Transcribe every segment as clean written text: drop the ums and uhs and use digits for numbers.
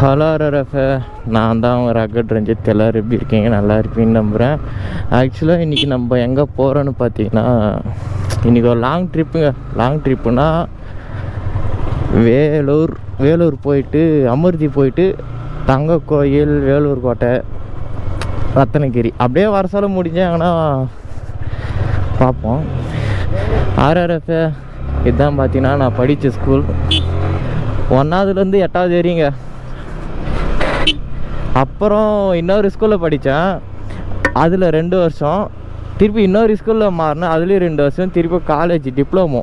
Hello RRF, நான் தான் rugged Ranjith. எல்லோரும் எப்படி இருக்கீங்க? நல்லா இருப்பீங்கன்னு நம்புகிறேன். ஆக்சுவலாக இன்றைக்கி நம்ம எங்கே போகிறோன்னு பார்த்தீங்கன்னா, இன்றைக்கி ஒரு லாங் ட்ரிப்புனா வேலூர் போயிட்டு அமிர்தி போயிட்டு தங்க கோயில், வேலூர் கோட்டை, ரத்தனகிரி அப்படியே வர சொல்ல முடிஞ்சாங்கன்னா பார்ப்போம். RRF இதுதான் பார்த்தீங்கன்னா நான் படித்த ஸ்கூல். 1ஆவதுலேருந்து 8ஆவது வரைங்க. அப்புறம் இன்னொரு ஸ்கூலில் படித்தேன், அதில் 2 வருஷம். திருப்பி இன்னொரு ஸ்கூலில் மாறினேன், அதுலேயும் 2 வருஷம். திருப்பி காலேஜ் டிப்ளமோ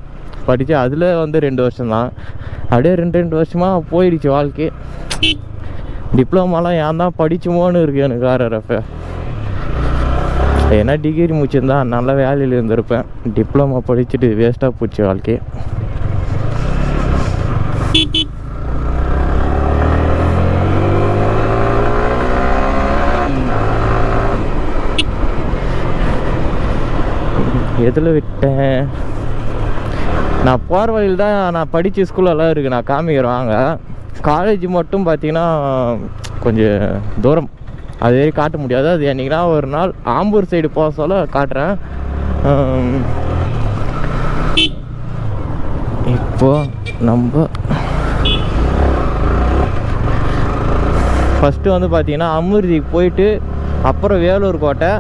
படித்தேன், அதில் வந்து 2 வருஷம் தான். அப்படியே 2 வருஷமாக போயிடுச்சு வாழ்க்கை. டிப்ளமாலாம் ஏன் தான் படிச்சுமோன்னு இருக்குது எனக்கு RRF. ஏன்னா டிகிரி முடிச்சிருந்தா நல்ல வேலையில் இருந்திருப்பேன். டிப்ளமோ படிச்சுட்டு வேஸ்ட்டாக போச்சு வாழ்க்கை. எதில் விட்டேன்? நான் போகிற வழியில் தான் நான் படித்த ஸ்கூலெல்லாம் இருக்குது, நான் காமிக்கிறேன் வாங்க. காலேஜ் மட்டும் பார்த்தீங்கன்னா கொஞ்சம் தூரம், அது வரைக்கும் காட்ட முடியாது. அது என்றைக்குனா ஒரு நாள் ஆம்பூர் சைடு போக சொல்ல காட்டுறேன். இப்போது நம்ம ஃபஸ்ட்டு வந்து பார்த்தீங்கன்னா அமிர்திக்கு போயிட்டு அப்புறம் வேலூர் கோட்டை,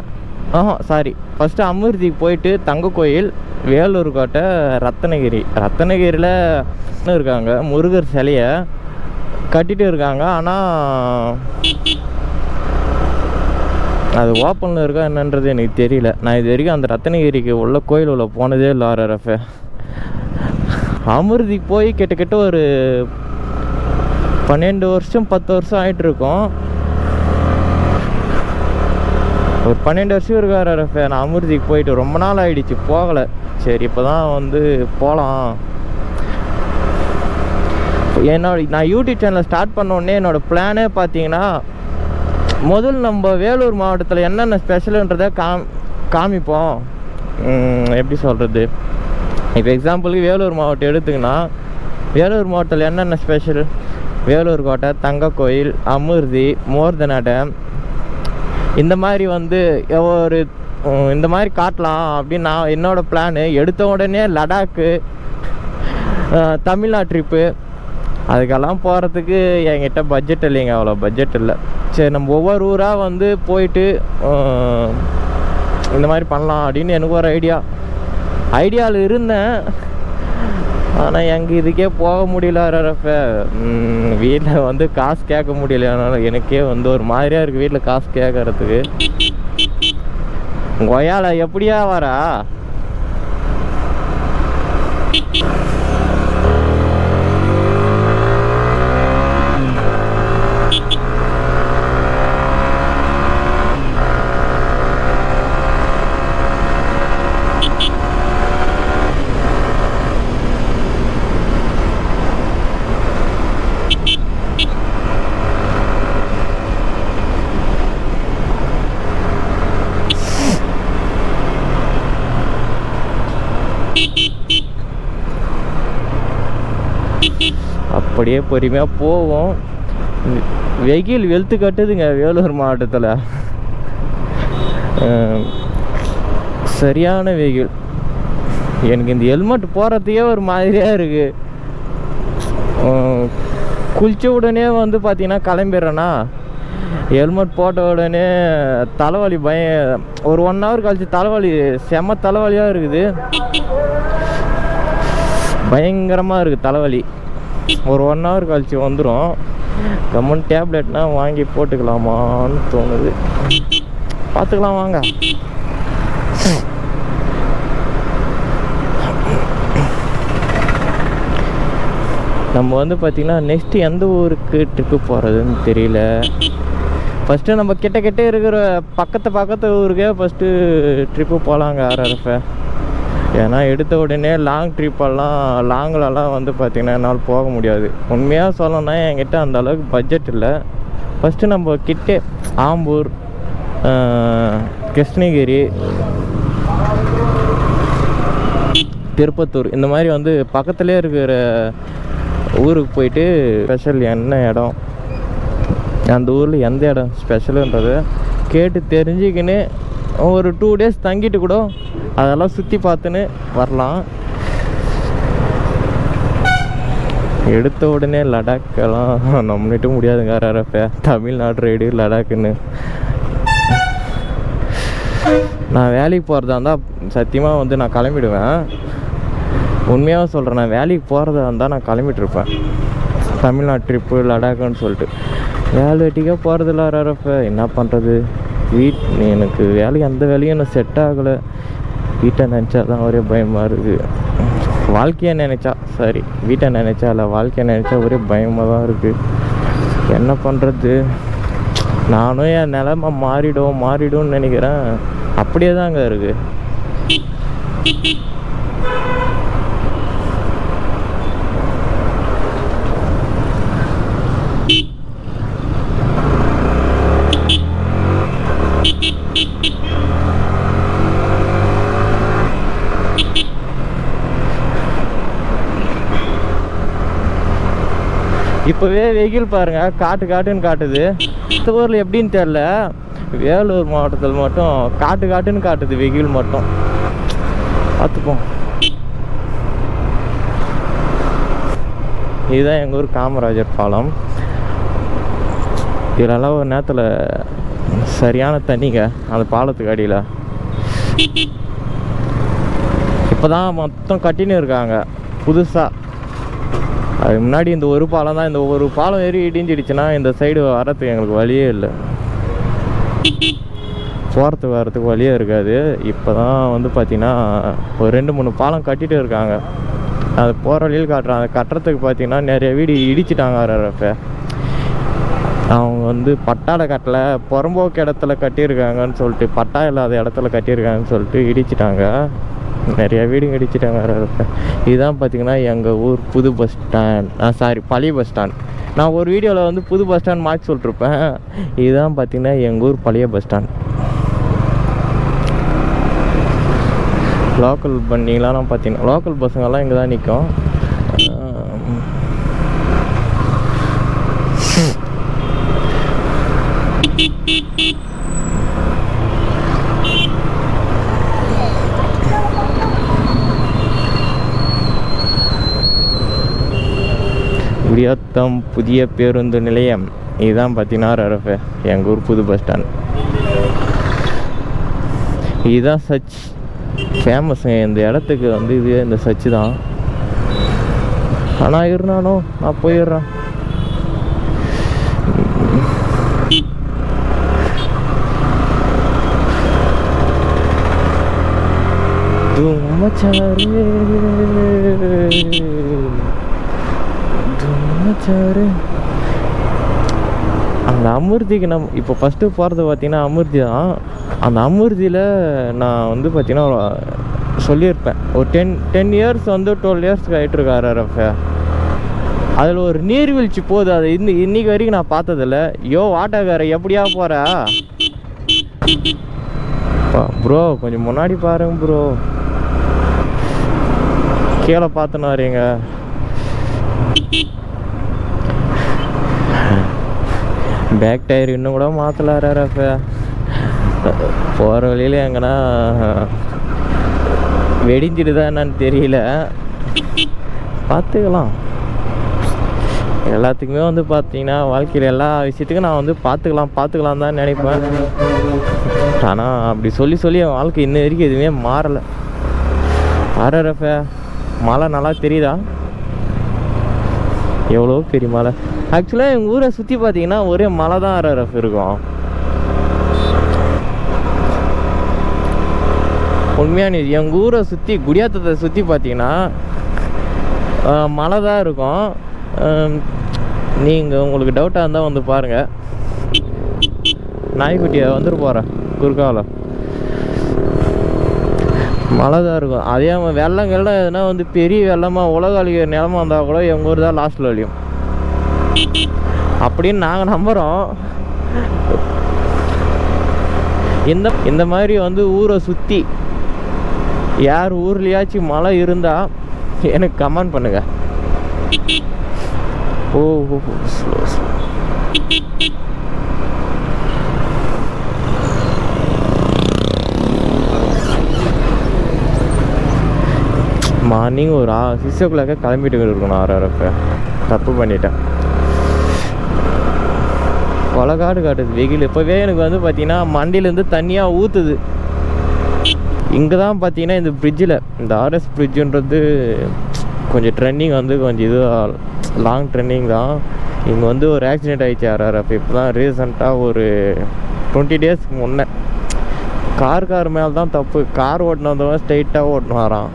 ஃபஸ்ட்டு அமிர்திக்கு போயிட்டு தங்க கோயில், வேலூர் கோட்டை, ரத்தனகிரியில் இருக்காங்க முருகர் சிலையை கட்டிட்டு இருக்காங்க. ஆனால் அது ஓப்பனில் இருக்கா என்னன்றது எனக்கு தெரியல. நான் இது வரைக்கும் அந்த ரத்தனகிரிக்கு உள்ள கோயில் உள்ள போனதே இல்லை RRF. அமிர்திக்கு போய் கிட்டத்தட்ட ஒரு 12 வருஷம் 10 வருஷம் ஆகிட்டுருக்கோம். ஒரு 12 வருஷம் இருக்கு RRF. நான் அமிர்திக்கு போயிட்டு ரொம்ப நாள் ஆகிடுச்சு, போகலை. சரி இப்போ தான் வந்து போகலாம். நான் யூடியூப் சேனலை ஸ்டார்ட் பண்ணோடனே என்னோடய பிளானே பார்த்தீங்கன்னா, முதல் நம்ம வேலூர் மாவட்டத்தில் என்னென்ன ஸ்பெஷலுன்றதை காமிப்போம். எப்படி சொல்கிறது, இப்போ எக்ஸாம்பிளுக்கு வேலூர் மாவட்டம் எடுத்துக்கினா, வேலூர் மாவட்டத்தில் என்னென்ன ஸ்பெஷல், வேலூர் கோட்டை, தங்க கோயில், அமிர்தி, மோர்தனா டேம், இந்த மாதிரி வந்து இந்த மாதிரி காட்டலாம் அப்படின்னு நான் என்னோடய பிளானு. எடுத்த உடனே லடாக்கு, தமிழ்நாடு ட்ரிப்பு, அதுக்கெல்லாம் போகிறதுக்கு என்கிட்ட பட்ஜெட் இல்லைங்க, அவ்வளோ பட்ஜெட் இல்லை. சரி நம்ம ஒவ்வொரு ஊராக வந்து போயிட்டு இந்த மாதிரி பண்ணலாம் அப்படின்னு எனக்கு ஒரு ஐடியாவில் இருந்தேன். ஆனால் எங்கள் இதுக்கே போக முடியல RRF. வீட்டில் வந்து காசு கேட்க முடியல. அதனால் எனக்கே வந்து ஒரு மாதிரியாக இருக்குது வீட்டில் காசு கேட்கறதுக்கு. கொய்யால எப்படியா வரா? அப்படியே பொறுமையாக போவோம். வெயில் வெளுத்து கட்டுதுங்க வேலூர் மாவட்டத்தில், சரியான வெயில். எனக்கு இந்த ஹெல்மெட் போகிறதுக்கே ஒரு மாதிரியாக இருக்குது. குளித்த உடனே வந்து பார்த்தீங்கன்னா கிளம்பிடுறேன்னா, ஹெல்மெட் போட்ட உடனே தலைவலி ஒரு 1 ஹவர் கழிச்சு தலைவலி, செம்ம தலைவலியாக இருக்குது, பயங்கரமாக இருக்குது தலைவலி. ஒரு 1 ஹவர் கழிச்சு வந்துடும். கம்மன் டேப்லெட்னா வாங்கி போட்டுக்கலாமான்னு தோணுது. பார்த்துக்கலாம் வாங்க. நம்ம வந்து பார்த்திங்கன்னா நெக்ஸ்ட்டு எந்த ஊருக்கு ட்ரிப்பு போகிறதுன்னு தெரியல. ஃபஸ்ட்டு நம்ம கிட்ட இருக்கிற பக்கத்து ஊருக்கே ஃபஸ்ட்டு ட்ரிப்பு போகலாங்க RRF. ஏன்னா எடுத்த உடனே லாங்கிலலாம் வந்து பார்த்திங்கன்னா என்னால் போக முடியாது. உண்மையாக சொல்லணும்னா என்கிட்ட அந்த அளவுக்கு பட்ஜெட் இல்லை. ஃபஸ்ட்டு நம்ம கிட்டே ஆம்பூர், கிருஷ்ணகிரி, திருப்பத்தூர் இந்த மாதிரி வந்து பக்கத்துலேயே இருக்கிற ஊருக்கு போயிட்டு ஸ்பெஷல் என்ன இடம் அந்த ஊரில் எந்த இடம் ஸ்பெஷலுன்றது கேட்டு தெரிஞ்சுக்கின்னு ஒரு 2 டேஸ் தங்கிட்டு கூட அதெல்லாம் சுற்றி பார்த்துன்னு வரலாம். எடுத்த உடனே லடாக்கெல்லாம் நம்மளிட்ட முடியாதுங்க. RRF தமிழ்நாடு ரைடு லடாக்குன்னு. நான் வேலைக்கு போகிறதா இருந்தால் சத்தியமாக வந்து நான் கிளம்பிடுவேன். உண்மையாக சொல்கிறேன், நான் வேலைக்கு போகிறதா இருந்தால் நான் கிளம்பிட்டுருப்பேன். தமிழ்நாடு ட்ரிப்பு லடாக்குன்னு சொல்லிட்டு வேலை வெட்டிக்காக போகிறதில்ல. RRF என்ன பண்ணுறது, எனக்கு வேலைக்கு அந்த வேலையும் எனக்கு செட் ஆகலை. வீட்டை நினச்சா தான் ஒரே பயமாக இருக்குது. வாழ்க்கையை நினச்சா சரி, வீட்டை நினச்சா இல்லை, வாழ்க்கையை நினச்சா ஒரே பயமாக தான் இருக்குது. என்ன பண்ணுறது, நானும் என் நிலைமை மாறிடும்னு நினைக்கிறேன். அப்படியே தாங்க இருக்குது. இப்போவே வெயில் பாருங்கள் காட்டுன்னு காட்டுது. இந்த ஊரில் எப்படின்னு தெரில, வேலூர் மாவட்டத்தில் மட்டும் காட்டுன்னு காட்டுது வெயில் மட்டும். பார்த்துப்போம். இதுதான் எங்கள் ஊர் காமராஜர் பாலம். இதெல்லாம் ஒரு நேரத்தில் சரியான தண்ணிங்க அந்த பாலத்துக்கு அடியில். இப்போ தான் மொத்தம் கட்டின்னு இருக்காங்க புதுசாக. அதுக்கு முன்னாடி இந்த ஒரு பாலம் தான். இந்த ஒரு பாலம் ஏறி இடிஞ்சிடுச்சுன்னா இந்த சைடு வரத்துக்கு எங்களுக்கு வழியே இல்லை, போகிறதுக்கு வழியே இருக்காது. இப்போ தான் வந்து பார்த்திங்கன்னா ஒரு 2-3 பாலம் கட்டிகிட்டு இருக்காங்க. அது போகிற வழியில் காட்டுறாங்க. அதை கட்டுறதுக்கு பார்த்திங்கன்னா நிறைய வீடு இடிச்சிட்டாங்க. RRF அவங்க வந்து பட்டாடை கட்டலை, புறம்போக்கு இடத்துல கட்டியிருக்காங்கன்னு சொல்லிட்டு, பட்டா இல்லாத இடத்துல கட்டியிருக்காங்கன்னு சொல்லிட்டு இடிச்சிட்டாங்க. நிறைய வீடுங்க இடிச்சிட்டாங்க. இதுதான் பார்த்திங்கன்னா எங்கள் ஊர் புது பஸ் ஸ்டாண்ட், பழைய பஸ் ஸ்டாண்ட். நான் ஒரு வீடியோவில் வந்து புது பஸ் ஸ்டாண்ட் மாற்றி சொல்லிட்டுருப்பேன். இதுதான் பார்த்திங்கன்னா எங்கள் ஊர் பழைய பஸ் ஸ்டாண்ட். லோக்கல் பண்ணிங்களாம் பார்த்தீங்கன்னா லோக்கல் பஸ்ஸுங்கெல்லாம் இங்கே தான் நிற்கும். குடியாத்தம் புதிய பேருந்து நிலையம். இதுதான் பார்த்தீங்கன்னா RRF எங்கள் ஊர் புது பஸ் ஸ்டாண்ட். இதுதான் சர்ச் ஃபேமஸுங்க இந்த இடத்துக்கு வந்து. இது இந்த சர்ச்சு தான். ஆனால் இருந்தாலும் நான் போயிடுறேன். அந்த அமிர்திக்கு இப்போ ஃபஸ்ட்டு போகிறது பார்த்தீங்கன்னா அமிர்தி தான். அந்த அமிர்தியில் நான் வந்து பார்த்தீங்கன்னா சொல்லியிருப்பேன், ஒரு 10 இயர்ஸ் வந்து 12 இயர்ஸ்க்கு ஆகிட்டுருக்கு RRF. அதில் ஒரு நீர்வீழ்ச்சி போகுது. அது இன்னைக்கு வரைக்கும் நான் பார்த்ததில்ல. ஆட்டோக்கார எப்படியா போகிற ப்ரோ, கொஞ்சம் முன்னாடி பாருங்க ப்ரோ, கீழே பார்த்துன்னு வரீங்க. பேக் டயர் இன்னும் கூட மாற்றல RRF. போகிற வழியில் எங்கன்னா வெடிஞ்சிடுதா என்னன்னு தெரியல, பார்த்துக்கலாம். எல்லாத்துக்குமே வந்து பார்த்தீங்கன்னா வாழ்க்கையில் எல்லா விஷயத்துக்கும் நான் வந்து பார்த்துக்கலாம் தான் நினைப்பேன். ஆனால் அப்படி சொல்லி என் வாழ்க்கை இன்ன வரைக்கும் எதுவுமே மாறலை. RRF மழை நல்லா தெரியுதா? எவ்வளோ பெரிய மலை. ஆக்சுவலாக எங்கள் ஊரை சுற்றி பார்த்தீங்கன்னா ஒரே மலை தான் RRF இருக்கும். உண்மையான எங்கள் ஊரை சுற்றி குடியாத்தத்தை சுற்றி பார்த்தீங்கன்னா மலை தான் இருக்கும். நீங்கள் உங்களுக்கு டவுட்டாக இருந்தால் வந்து பாருங்கள். நாய்க்குட்டியை வந்துட்டு போகிறேன் குறுக்காவில். மழை தான் இருக்கும். அதே வெள்ளங்கள்லாம் எதுனா வந்து பெரிய வெள்ளமாக உலக அழிக்கிற நிலமா வந்தால் கூட எங்கள் ஊர் தான் லாஸ்ட்டில் அழியும் அப்படின்னு நாங்கள் நம்புகிறோம். இந்த மாதிரி வந்து ஊரை சுற்றி யார் ஊர்லேயாச்சும் மழை இருந்தால் எனக்கு கமெண்ட் பண்ணுங்கள். ஓ ஸ்லோ மார்னிங் ஒரு 6 o'clock கிளம்பிட்டு இருக்கணும். RRF தப்பு பண்ணிட்டேன். கொலகாடு காட்டுது வெயில். இப்போவே எனக்கு வந்து பார்த்தீங்கன்னா மண்டியிலேருந்து தண்ணியாக ஊற்றுது. இங்கே தான் பார்த்தீங்கன்னா இந்த பிரிட்ஜில், இந்த RS பிரிட்ஜுன்றது கொஞ்சம் ட்ரெண்டிங் வந்து கொஞ்சம் இது லாங் ட்ரெண்டிங் தான். இங்கே வந்து ஒரு ஆக்சிடெண்ட் ஆகிடுச்சு RRF. இப்போ தான் ரீசெண்டாக ஒரு 20 daysக்கு முன்னே. கார் மேலே தான் தப்பு. கார் ஓட்டின வந்தவன் ஸ்ட்ரைட்டாக ஓட்டினு வரான்.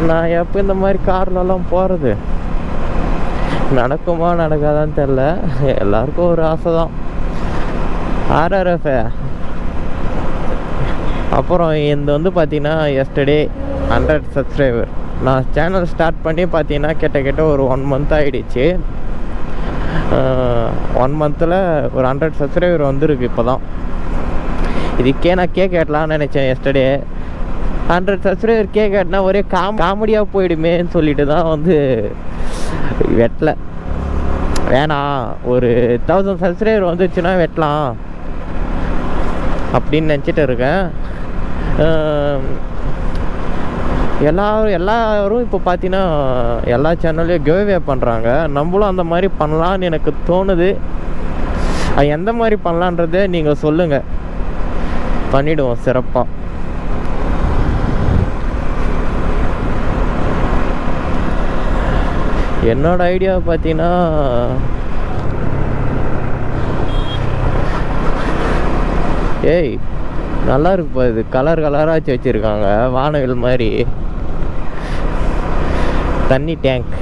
நான் எப்போ இந்த மாதிரி கார்லலாம் போகிறது, நடக்குமா நடக்காதான்னு தெரில. எல்லாருக்கும் ஒரு ஆசை தான். RRF அப்புறம் இந்த வந்து பார்த்தீங்கன்னா எஸ்டர்டே 100 சப்ஸ்கிரைபர். நான் சேனல் ஸ்டார்ட் பண்ணி பார்த்தீங்கன்னா கிட்ட ஒரு 1 month ஆகிடுச்சு. 1 monthல ஒரு 100 சப்ஸ்கிரைபர் வந்துருக்கு. இப்போ தான் இதுக்கே நான் கேட்கலான்னு நினச்சேன். எஸ்டர்டே 100 சப்ஸ்கிரைபர் கேட்கனா ஒரே காமெடியாக போயிடுமேன்னு சொல்லிட்டு தான் வந்து வெட்டலை. வேணாம், ஒரு 1000 சப்ஸ்கிரைபர் வந்துச்சுன்னா வெட்டலாம் அப்படின்னு நினச்சிட்டு இருக்கேன். எல்லாரும் இப்போ பார்த்தீங்கன்னா எல்லா சேனல்லையும் கிவ்அவே பண்ணுறாங்க. நம்மளும் அந்த மாதிரி பண்ணலான்னு எனக்கு தோணுது. அது எந்த மாதிரி பண்ணலான்றதை நீங்கள் சொல்லுங்கள், பண்ணிவிடுவோம் சிறப்பாக. என்னோட ஐடியா பார்த்தீங்கன்னா ஏய் நல்லா இருக்குப்பா. இது கலராச்சு வச்சுருக்காங்க, வானவில் மாதிரி. தண்ணி டேங்க்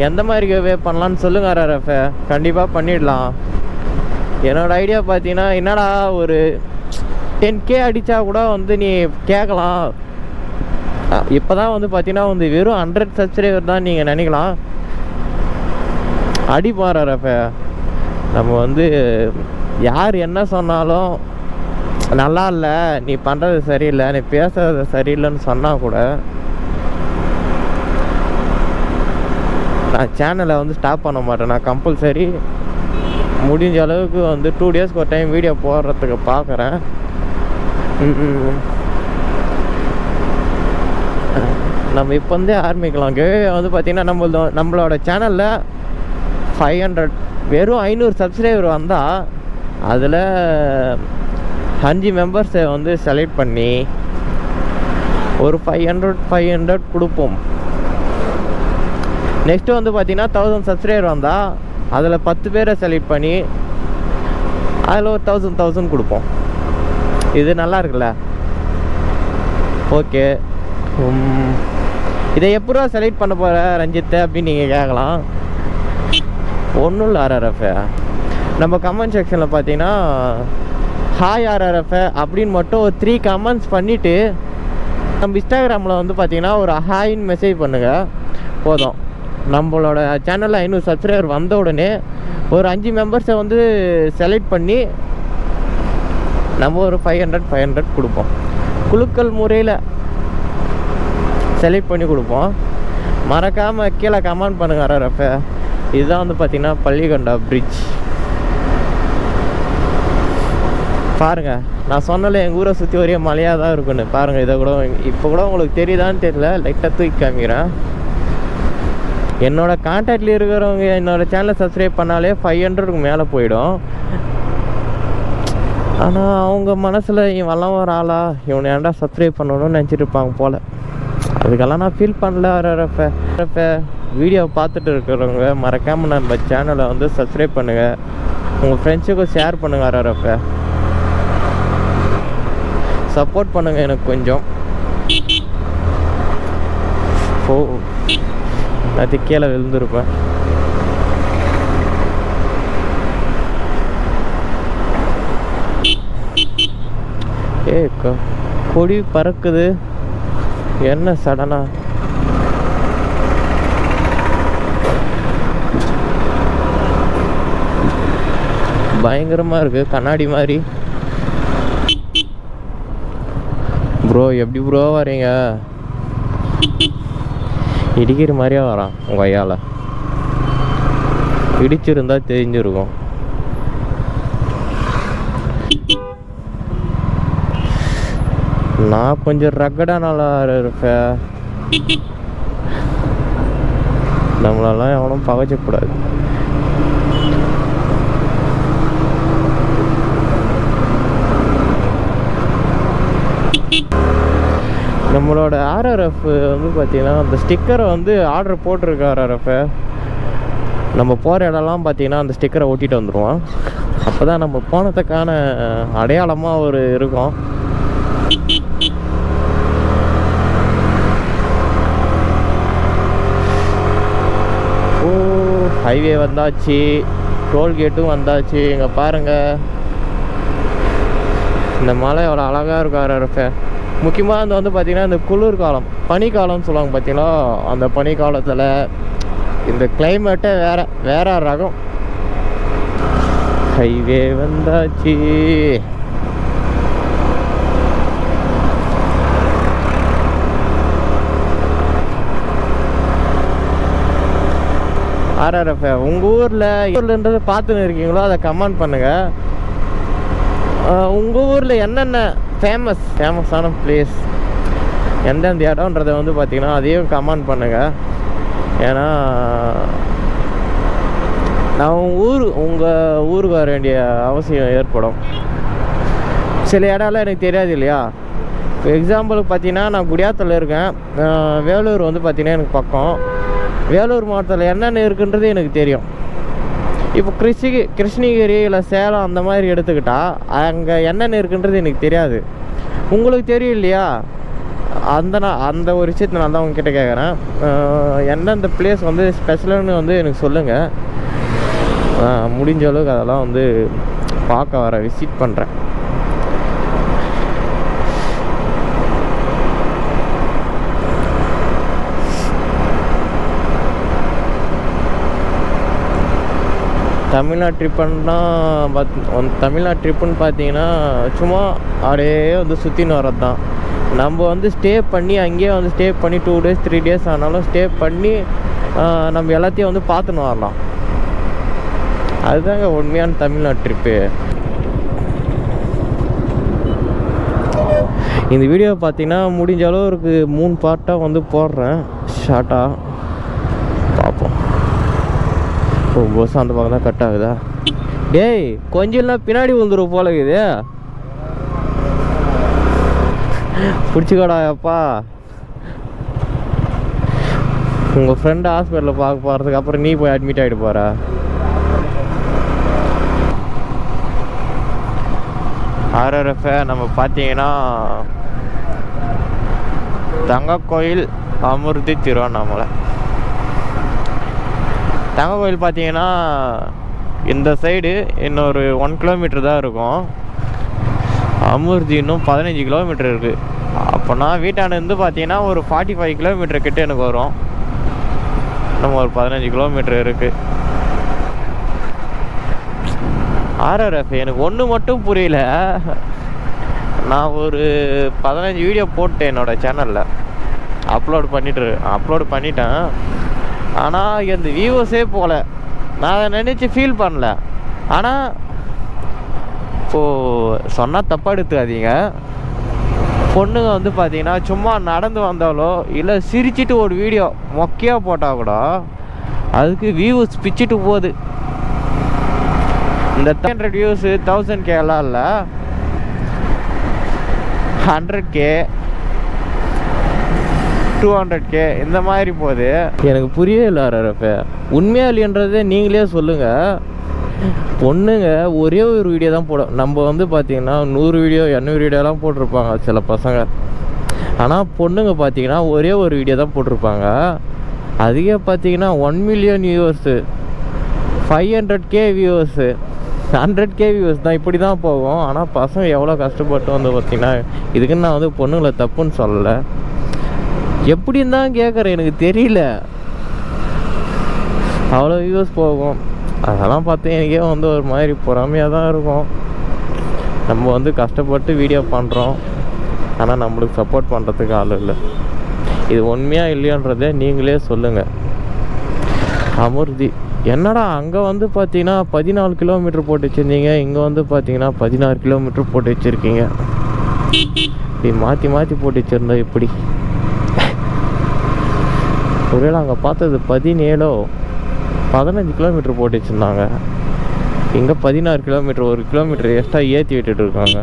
எந்த மாதிரி கிவ்அவே பண்ணலான்னு சொல்லுங்க RRF. கண்டிப்பாக பண்ணிடலாம். என்னோடய ஐடியா பார்த்தீங்கன்னா என்னடா ஒரு 10K அடித்தா கூட வந்து நீ கேட்கலாம். இப்போ தான் வந்து பார்த்தீங்கன்னா வந்து வெறும் 100 சப்ஸ்கிரைபர் தான் நீங்கள் நினைக்கலாம். அடிப்பார் RRF. நம்ம வந்து யார் என்ன சொன்னாலும் நல்லா இல்லை, நீ பண்ணுறது சரியில்லை, நீ பேசுறது சரியில்லைன்னு சொன்னால் கூட நான் சேனலை வந்து ஸ்டாப் பண்ண மாட்டேன். நான் கம்பல்சரி முடிஞ்ச அளவுக்கு வந்து 2 daysக்கு ஒரு டைம் வீடியோ போடுறதுக்கு பார்க்குறேன். நம்ம இப்போ வந்து ஆரம்பிக்கலாம். வந்து பார்த்திங்கன்னா நம்மளோட சேனலில் 500 வெறும் 500 சப்ஸ்கிரைபர் வந்தால் அதில் 5 மெம்பர்ஸை வந்து செலக்ட் பண்ணி ஒரு 500 கொடுப்போம். நெக்ஸ்ட்டு வந்து பார்த்திங்கன்னா 1000 சப்ஸ்கிரைபர் வந்தால் அதில் 10 பேரை செலக்ட் பண்ணி அதில் ஒரு 1000 கொடுப்போம். இது நல்லா இருக்குல்ல? ஓகே. இதை எப்போ செலக்ட் பண்ண போகிற ரஞ்சித்தை அப்படின்னு நீங்கள் கேட்கலாம். ஒன்றும் இல்லை RRF, நம்ம கமெண்ட் செக்ஷனில் பார்த்தீங்கன்னா ஹாய் RRF அப்படின்னு மட்டும் ஒரு 3 கமெண்ட்ஸ் பண்ணிவிட்டு நம்ம இன்ஸ்டாகிராமில் வந்து பார்த்தீங்கன்னா ஒரு ஹாய்ன்னு மெசேஜ் பண்ணுங்கள் போதும். நம்மளோட சேனலில் 500 சப்ஸ்கிரைபர் வந்த உடனே ஒரு 5 மெம்பர்ஸை வந்து செலக்ட் பண்ணி நம்ம ஒரு 500 கொடுப்போம். குழுக்கள் முறையில் செலக்ட் பண்ணி கொடுப்போம். மறக்காமல் கீழே கமெண்ட் பண்ணுங்கள் RRF. இதுதான் வந்து பார்த்திங்கன்னா பள்ளிகொண்டா பிரிட்ஜ். பாருங்கள், நான் சொன்னல எங்கள் ஊரை சுற்றி ஒரே மலையாக தான் இருக்குன்னு. பாருங்கள், இதை கூட இப்போ கூட உங்களுக்கு தெரியுதான்னு தெரியல, லைட்டாக தூக்கி காமிக்கிறேன். என்னோடய கான்டாக்டில் இருக்கிறவங்க என்னோடய சேனலை சப்ஸ்கிரைப் பண்ணாலே 500க்கு மேலே போயிடும். ஆனால் அவங்க மனசில் இவெல்லாம் ஒரு ஆளா, இவனை ஏன்டா சப்ஸ்கிரைப் பண்ணணும்னு நினச்சிட்டு இருப்பாங்க போல். அதுக்கெல்லாம் நான் ஃபீல் பண்ணல RRF. வீடியோ பார்த்துட்டு இருக்கிறவங்க மறக்காமல் நம்ம சேனலை வந்து சப்ஸ்கிரைப் பண்ணுங்கள், உங்கள் ஃப்ரெண்ட்ஸுக்கும் ஷேர் பண்ணுங்கள். RRF சப்போர்ட் பண்ணுங்கள் எனக்கு கொஞ்சம். அது கீழே விழுந்துருப்பேன். கொடி பறக்குது என்ன சடனா. பயங்கரமா இருக்கு, கண்ணாடி மாதிரி. ப்ரோ எப்படி ப்ரோ வரீங்க? இடிக்கிற மாதிரியே வரான் உங்கள் ஐயால். இடிச்சிருந்தா தெரிஞ்சிருக்கும். நான் கொஞ்சம் ரக்கடாக நல்லா இருப்பேன். நம்மளெல்லாம் எவனும் பகைச்சக்கூடாது. நம்மளோட ஆர்ஆர்எஃப் வந்து பார்த்தீங்கன்னா அந்த ஸ்டிக்கரை வந்து ஆர்டர் போட்டிருக்க ஆர்ஆர்எஃப்பை நம்ம போகிற இடம்லாம் பார்த்தீங்கன்னா அந்த ஸ்டிக்கரை ஒட்டிட்டு வந்துடுவோம். அப்போ தான் நம்ம போனதுக்கான அடையாளமாக ஒரு இருக்கும். ஓ, ஹைவே வந்தாச்சு, டோல்கேட்டும் வந்தாச்சு. இங்கே பாருங்கள், இந்த மலை எவ்வளோ அழகாக இருக்கும் ஆர்ஆர்எஃப்பை. முக்கியமாக அந்த வந்து பார்த்திங்கன்னா இந்த குளிர்காலம், பனிக்காலம்னு சொல்லுவாங்க பார்த்தீங்களா, அந்த பனிக்காலத்தில் இந்த கிளைமேட்டே வேற ரகம். ஹைவே வந்தாச்சு. ஆர்ஆர்எஃப் உங்கள் ஊர்லன்றது பார்த்துன்னு இருக்கீங்களோ அதை கமெண்ட் பண்ணுங்கள். உங்கள் ஊரில் என்னென்ன ஃபேமஸான பிளேஸ், எந்தெந்த இடம்ன்றதை வந்து பார்த்திங்கன்னா அதையும் கமெண்ட் பண்ணுங்கள். ஏன்னா நான் உங்கள் ஊருக்கு வர வேண்டிய அவசியம் ஏற்படும். சில இடம்லாம் எனக்கு தெரியாது இல்லையா. இப்போ எக்ஸாம்பிளுக்கு பார்த்தீங்கன்னா நான் குடியாத்தில் இருக்கேன். வேலூர் வந்து பார்த்திங்கன்னா எனக்கு பக்கம். வேலூர் மாவட்டத்தில் என்னென்ன இருக்குன்றது எனக்கு தெரியும். இப்போ கிருஷ்ணகிரி இல்லை சேலம் அந்த மாதிரி எடுத்துக்கிட்டால் அங்கே என்னென்ன இருக்குன்றது எனக்கு தெரியாது. உங்களுக்கு தெரியும் இல்லையா. அந்த ஒரு விஷயத்தை நான் தான் உங்ககிட்ட கேட்குறேன். எந்தெந்த பிளேஸ் வந்து ஸ்பெஷலுன்னு வந்து எனக்கு சொல்லுங்கள். முடிஞ்ச அளவுக்கு அதெல்லாம் வந்து பார்க்க விசிட் பண்ணுறேன். தமிழ்நாடு ட்ரிப்புன்னு பார்த்தீங்கன்னா சும்மா அப்படியே வந்து சுற்றின்னு வரது தான். நம்ம வந்து ஸ்டே பண்ணி அங்கேயே வந்து ஸ்டே பண்ணி 2 days 3 days ஆனாலும் ஸ்டே பண்ணி நம்ம எல்லாத்தையும் வந்து பார்த்துன்னு வரலாம். அதுதாங்க உண்மையான தமிழ்நாடு ட்ரிப்பு. இந்த வீடியோ பார்த்தீங்கன்னா முடிஞ்ச அளவுக்கு 3 பார்ட்டாக வந்து போடுறேன், ஷார்ட்டாக பார்ப்போம். பஸ் அந்த பக்கம் தான் கட் ஆகுதா? டேய், கொஞ்சம் பின்னாடி வந்துடும் போல இருக்குது. பிடிச்சிக்கடாப்பா. உங்கள் ஃப்ரெண்டு ஹாஸ்பிட்டலில் பார்க்க போகிறதுக்கு அப்புறம் நீ போய் அட்மிட் ஆகிட்டு போகிற. ஆர்ஆர்எஃப் நம்ம பார்த்தீங்கன்னா தங்கக்கோயில் அமிர்தி திருவண்ணாமலை. தங்கக்கோயில் பார்த்தீங்கன்னா இந்த சைடு இன்னொரு 1 கிலோமீட்டர் தான் இருக்கும். அமிர்தி இன்னும் 15 கிலோமீட்டர் இருக்குது. அப்போனா வீட்டாண்டு பார்த்தீங்கன்னா ஒரு 45 கிலோமீட்டர் கிட்ட எனக்கு வரும். நம்ம ஒரு 15 கிலோமீட்டர் இருக்குது. ஆர்ஆர்எஃப் எனக்கு ஒன்று மட்டும் புரியல. நான் ஒரு 15 வீடியோ போட்டேன் என்னோடய சேனலில், அப்லோடு பண்ணிட்டேன். ஆனால் இந்த வியூவர்ஸே போகல. நான் அதை நினச்சி ஃபீல் பண்ணல. ஆனால் இப்போது சொன்னால் தப்பாக எடுத்துக்காதீங்க. பொண்ணுங்க வந்து பார்த்தீங்கன்னா சும்மா நடந்து வந்தாலோ இல்லை சிரிச்சிட்டு ஒரு வீடியோ மொக்கையாக போட்டால் கூட அதுக்கு வியூஸ் பிச்சுட்டு போகுது. இந்த 300 வியூஸு 1000K எல்லாம் இல்லை, 100K 200K இந்த மாதிரி போகுது. எனக்கு புரியவே இல்லை ஆர்ஆர்எஃப். உண்மையாக இல்லைன்றதை நீங்களே சொல்லுங்கள். பொண்ணுங்க ஒரே ஒரு வீடியோ தான் போட, நம்ம வந்து பார்த்திங்கன்னா 100 வீடியோ 200 வீடியோலாம் போட்டிருப்பாங்க சில பசங்க. ஆனால் பொண்ணுங்க பார்த்திங்கன்னா ஒரே ஒரு வீடியோ தான் போட்டிருப்பாங்க. அதுக்கே பார்த்திங்கன்னா 1 million viewers, 500K viewers, 100K viewers தான். இப்படி தான் போகும். ஆனால் பசங்க எவ்வளோ கஷ்டப்பட்டு வந்து பார்த்திங்கன்னா, இதுக்குன்னு நான் வந்து பொண்ணுங்களை தப்புன்னு சொல்லலை, எப்படின்னு தான் கேட்குறேன். எனக்கு தெரியல, அவ்வளோ வியூவர்ஸ் போகும். அதெல்லாம் பார்த்து எனக்கே வந்து ஒரு மாதிரி பொறாமையாக தான் இருக்கும். நம்ம வந்து கஷ்டப்பட்டு வீடியோ பண்ணுறோம், ஆனால் நம்மளுக்கு சப்போர்ட் பண்ணுறதுக்கு ஆள் இல்லை. இது உண்மையாக இல்லையான்றதை நீங்களே சொல்லுங்கள். அமிர்தி என்னடா அங்கே வந்து பார்த்தீங்கன்னா 14 கிலோமீட்டர் போட்டு வச்சுருந்தீங்க, இங்கே வந்து பார்த்தீங்கன்னா 16 கிலோமீட்டர் போட்டு வச்சுருக்கீங்க. இப்படி மாற்றி மாற்றி போட்டு வச்சுருந்தா இப்படி ஒருவேளை அங்கே பார்த்தது 17 15 கிலோமீட்டர் போட்டு வச்சுருந்தாங்க, இங்கே 16 கிலோமீட்டர், 1 கிலோமீட்டர் எக்ஸ்ட்ரா ஏற்றி விட்டுட்டு இருக்காங்க.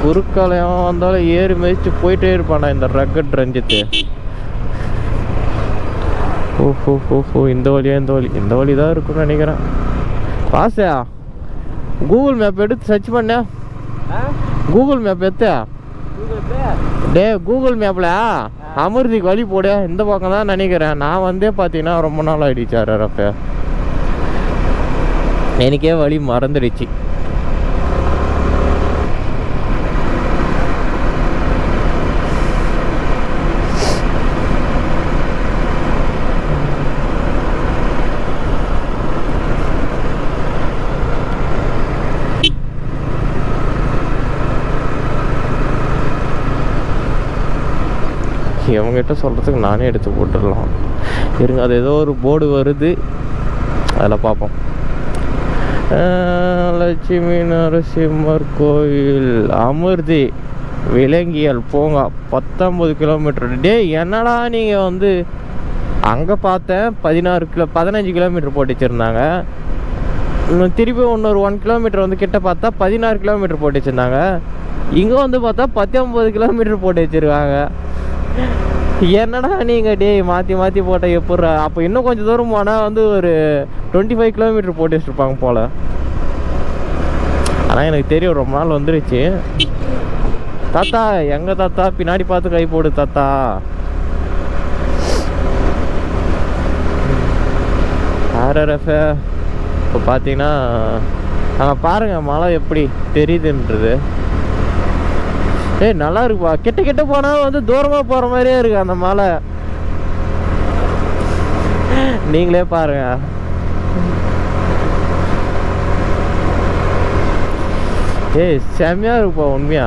குறுக்காலையும் வந்தாலும் ஏறி மிதிச்சு போயிட்டே இருப்பானா இந்த ரக்கட் ரஞ்சித்து. ஓஹோ இந்த வழி தான் இருக்குன்னு நினைக்கிறேன். பாசா கூகுள் மேப் எடுத்து சர்ச் பண்ண, கூகுள் மேப் எடுத்து கூகுள் மேப்ல அமிர்திக்கு வழி போட இந்த பக்கம் தான் நினைக்கிறேன். நான் வந்தே பார்த்தீங்கன்னா ரொம்ப நாள் ஆயிடுச்சார். அப்போ எனக்கே வழி மறந்துடுச்சு. இவங்ககிட்ட சொல்கிறதுக்கு நானே எடுத்து போட்டுடலாம் இருங்க. அது ஏதோ ஒரு போர்டு வருது, அதில் பார்ப்போம். லட்சுமி நரசிம்மர் கோயில் அமிர்தி விலங்கியல் பூங்கா 19 கிலோமீட்டர். என்னடா நீங்கள் வந்து அங்கே பார்த்தேன் 15 கிலோமீட்டர் போட்டு வச்சுருந்தாங்க, திருப்பி இன்னொரு 1 கிலோமீட்டர் வந்து கிட்ட பார்த்தா 16 கிலோமீட்டர் போட்டு வச்சுருந்தாங்க, இங்கே வந்து பார்த்தா 19 கிலோமீட்டர் போட்டு வச்சுருக்காங்க. என்னடா நீங்கள் மாற்றி மாற்றி போட்ட எப்பட்றா? அப்போ இன்னும் கொஞ்சம் தூரம் போனால் வந்து ஒரு 25 கிலோமீட்டர் போட்டு வச்சுருப்பாங்க போல். ஆனால் எனக்கு தெரியும் ரொம்ப நாள் வந்துருச்சு. தாத்தா எங்கே தாத்தா? பின்னாடி பார்த்து கை போடு தாத்தா. ஆர்ஆர்எஃப் இப்போ பார்த்தீங்கன்னா அங்கே பாருங்கள் மழை எப்படி தெரியுதுன்றது. நல்லா இருக்குப்பா. கிட்ட போனால் வந்து தூரமாக போகிற மாதிரியே இருக்கு அந்த மலை. நீங்களே பாருங்க. செம்மையா இருக்குப்பா உண்மையா.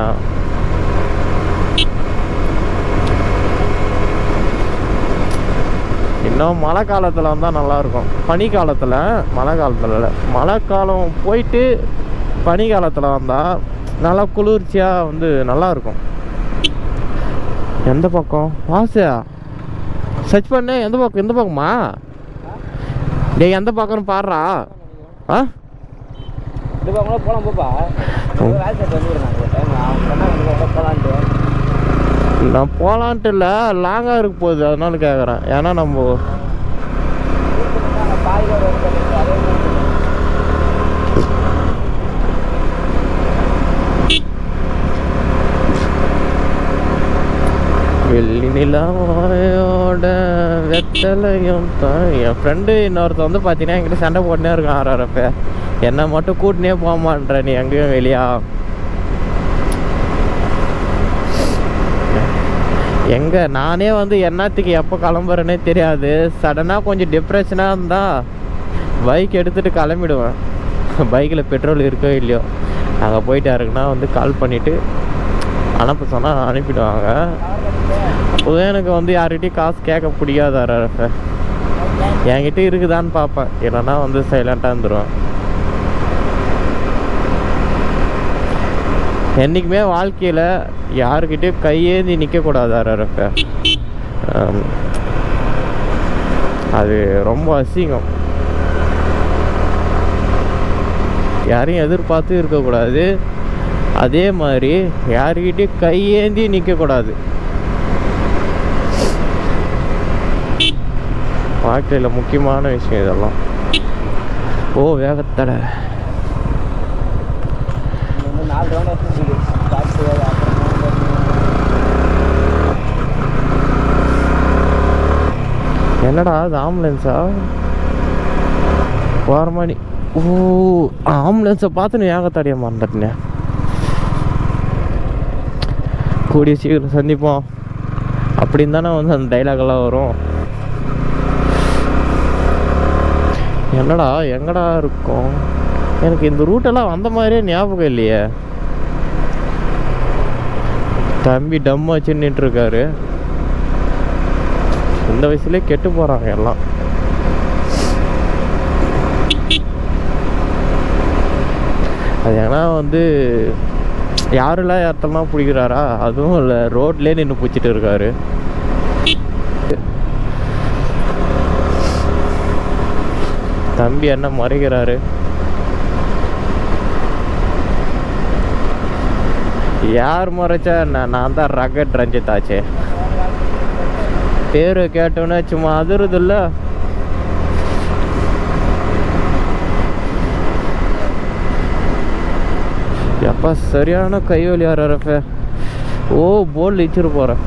இன்னும் மழை காலத்தில் வந்தால் நல்லாயிருக்கும். பனி காலத்தில், மழை காலத்தில் இல்லை, மழை காலம் போயிட்டு பனி காலத்தில் வந்தால் நல்லா குளிர்ச்சியாக வந்து நல்லாயிருக்கும். எந்த பக்கம் வாசா சர்ச் பண்ண? எந்த பக்கமா எந்த பக்கம்னு பாடுறா? நான் போகலான்ட்டு இல்லை, லாங்காக இருக்க போகுது அதனால கேட்குறேன். ஏன்னா நம்ம வெள்ளி நிலாவோட வெத்தலையும் தான். என் ஃப்ரெண்டு இன்னொருத்த வந்து பார்த்தீங்கன்னா என்கிட்ட சண்டை போட்டுனே இருக்கான். ஆர்ஆர்எஃப் என்னை மட்டும் கூட்டினே போக மாட்டேற நீ எங்கேயும் வெளியா. எங்கே நானே வந்து என்னத்துக்கு எப்போ கிளம்புறேன்னே தெரியாது. சடனாக கொஞ்சம் டிப்ரெஷனாக இருந்தால் பைக் எடுத்துகிட்டு கிளம்பிடுவேன். பைக்கில் பெட்ரோல் இருக்கோ இல்லையோ, அங்கே போயிட்டாருக்குன்னா வந்து கால் பண்ணிவிட்டு அனுப்ப சொன்னால் அனுப்பிடுவாங்க. அப்போதான் எனக்கு வந்து யார்கிட்டையும் காசு கேட்க பிடிக்காது. ஆர்ஆர்எஃப் என்கிட்ட இருக்குதான்னு பார்ப்பேன், இல்லைன்னா வந்து சைலண்ட்டாக இருந்துருவேன். என்றைக்குமே வாழ்க்கையில் யாருக்கிட்டையும் கையேந்தி நிற்கக்கூடாது. ஆர்ஆர்எஃப் அது ரொம்ப அசிங்கம். யாரையும் எதிர்பார்த்து இருக்கக்கூடாது. அதே மாதிரி யாருக்கிட்டையும் கையேந்தி நிற்கக்கூடாது. வாழ்க்கையில் முக்கியமான விஷயம் இதெல்லாம். வேகத்தடை என்னடா அது ஆம்புலன்ஸா? வாரமானி ஆம்புலன்ஸை பார்த்து ஏகத்தடைய மறந்துட்டேன். கூடிய சீக்கிரம் சந்திப்போம் அப்படின்னு தானே வந்து அந்த டைலாகெல்லாம் வரும். என்னடா எங்கடா இருக்கும்? எனக்கு இந்த ரூட்டெல்லாம் வந்த மாதிரியே ஞாபகம் இல்லையே. தம்பி டம் வச்சு நின்றுருக்காரு. இந்த வயசுலேயே கெட்டு போகிறாங்க எல்லாம். அது ஏன்னா வந்து யாரெல்லாம் யார்த்தெல்லாம் பிடிக்கிறாரா, அதுவும் இல்லை, ரோட்லேயே நின்று பிடிச்சிட்டு இருக்காரு. தம்பி என்ன மறைக்கிறாரு? யார் மறைச்சா என்ன? நான் தான் ரகட் ரஞ்சித் ஆச்சே. பேரு கேட்டோன்னே சும்மா அதிருது இல்லை. எப்போ சரியான கைவலி ஆறப்ப. ஓ போல் இச்சிட்டு போகிறேன்.